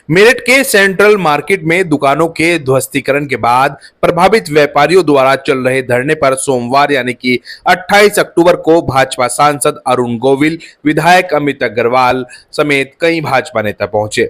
मेरठ के central market में दुकानों के ध्वस्तीकरण के बाद प्रभावित व्यापारियों द्वारा चल रहे धरने पर सोमवार यानी कि 28 अक्टूबर को भाजपा सांसद अरुण गोविल, विधायक अमित अग्रवाल समेत कई भाजपा नेता पहुंचे।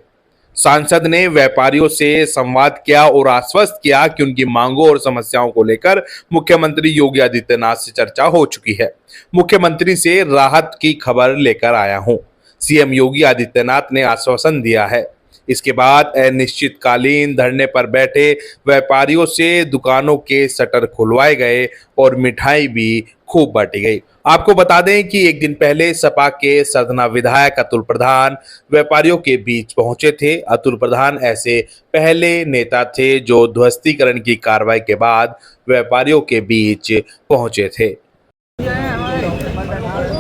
सांसद ने व्यापारियों से संवाद किया और आश्वस्त किया कि उनकी मांगों और समस्याओं को लेकर मुख्यमंत्री योगी आदित्यनाथ से चर्चा हो चुकी है। मुख्यमंत्री से राहत की खबर लेकर आया हूं। सीएम योगी आदित्यनाथ ने आश्वासन दिया है। इसके बाद अनिश्चितकालीन धरने पर बैठे व्यापारियों से दुकानों के शटर खुलवाए गए और मिठाई भी खूब बांटी गई। आपको बता दें कि एक दिन पहले सपा के सरधना विधायक अतुल प्रधान व्यापारियों के बीच पहुंचे थे। अतुल प्रधान ऐसे पहले नेता थे जो ध्वस्तीकरण की कार्रवाई के बाद व्यापारियों के बीच पहुंचे थे।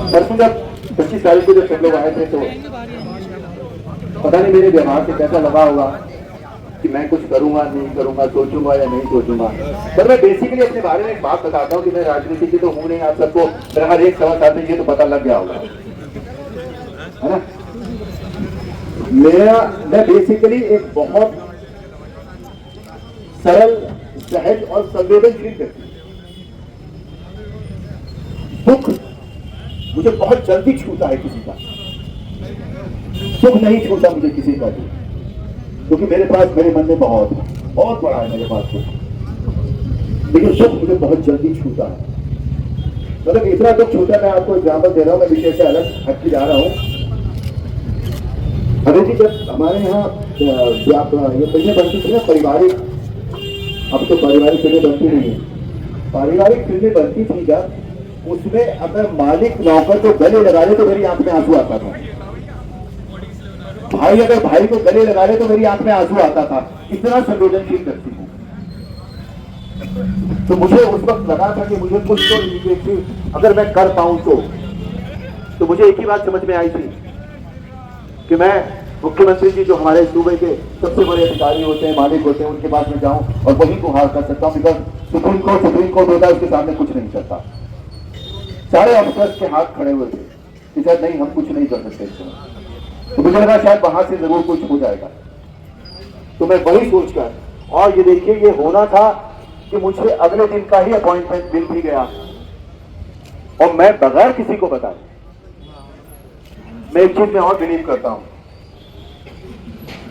परसों जब 25 तारीख को जब सब लोग आए थे तो पता नहीं मेरे व्यवहार से कैसा लगा होगा कि मैं कुछ करूंगा नहीं करूंगा, सोचूंगा या नहीं सोचूंगा। पर मैं बेसिकली अपने बारे में एक बात बताता हूँ कि मैं राजनीति की तो हूँ नहीं। आप सबको हर एक सवाल साथ में ये तो पता लग गया होगा, है ना। मैं बेसिकली एक बहुत सरल, सहज और संवेदनशील व्यक्ति। दुख मुझे बहुत जल्दी छूता है किसी का, सुख नहीं छूटा मुझे किसी का भी, क्योंकि मेरे पास मेरे मन में बहुत बड़ा है मेरे पास सुख, लेकिन सुख मुझे बहुत जल्दी छूटा है। मतलब इतना दुख छूटा, मैं आपको एग्जाम्पल दे रहा हूँ, मैं विषय से अलग हटके जा रहा हूँ। अरे जी, जब हमारे यहाँ ये फिल्में बनती थी ना पारिवारिक, अब तो पारिवारिक फिल्में बनती नहीं है, पारिवारिक फिल्में बनती थी जब, उसमें अगर मालिक नौकर को गले लगा ले तो मेरी आंख में आंसू आता था। भाई अगर भाई को गले लगा ले तो मेरी आंख में आंसू आता था। इतना संवेदनशील व्यक्ति हूं। तो मुझे उस वक्त लगा था कि मुझे कुछ तो इमीडिएटली अगर मैं कर पाऊं तो मुझे एक ही बात समझ में आई थी कि मैं मुख्यमंत्री जी जो हमारे सूबे के सबसे बड़े अधिकारी होते हैं, मालिक होते हैं, उनके पास में जाऊं और वही गुहार कर सकता हूं। बिकॉज सुप्रीम कोर्ट होता है, उसके सामने कुछ नहीं करता। सारे अफसर्स के हाथ खड़े हुए थे कि सर नहीं, हम कुछ नहीं कर सकते। तो मुझे लगा शायद वहां से जरूर कुछ हो जाएगा। तो मैं वही सोचकर, और ये देखिए ये होना था कि मुझे अगले दिन का ही अपॉइंटमेंट मिल भी गया और मैं बगैर किसी को बताए। मैं एक चीज में और बिलीव करता हूं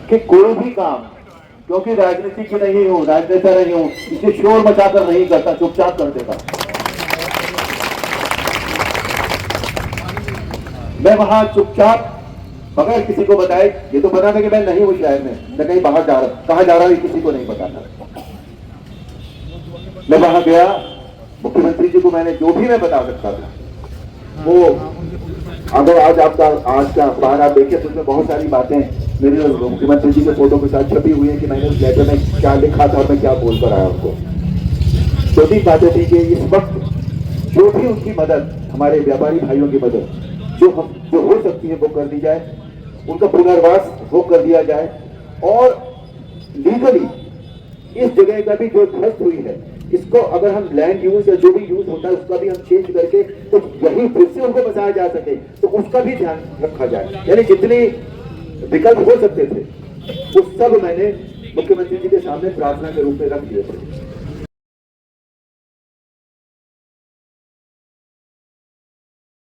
कि कोई भी काम, क्योंकि राजनीति की नहीं हूं, राजनेता नहीं हूं, इसे शोर मचाकर नहीं करता, चुपचाप कर देता। मैं वहां चुपचाप बगैर किसी को बताए, ये तो पता था कि मैं नहीं हूं शहर में, मैं कहीं बाहर जा रहा हूं, कहां जा रहा हूं किसी को नहीं बताता। मैं वहां गया, मुख्यमंत्री जी को मैंने जो भी मैं बता सकता था वो, अगर आज का अखबार आप देखिए तो उसमें बहुत सारी बातें मेरे मुख्यमंत्री जी के फोटो के साथ छपी हुई है कि मैंने उस लेटर में क्या लिखा था और मैं क्या बोलकर आया उनको। छोटी बातें थी कि इस वक्त जो भी उनकी मदद, हमारे व्यापारी भाइयों की मदद जो हो सकती है वो कर दी जाए, उनका पुनर्वास वो कर दिया जाए, और लीगली इस जगह का भी जो ध्वस्त हुई है इसको अगर हम लैंड यूज या जो भी यूज होता है उसका भी हम चेंज करके तो यही फिर से उनको बचाया जा सके, तो उसका भी ध्यान रखा जाए। यानी जितने विकल्प हो सकते थे वो सब मैंने मुख्यमंत्री जी के सामने प्रार्थना के रूप में रख दिए थे।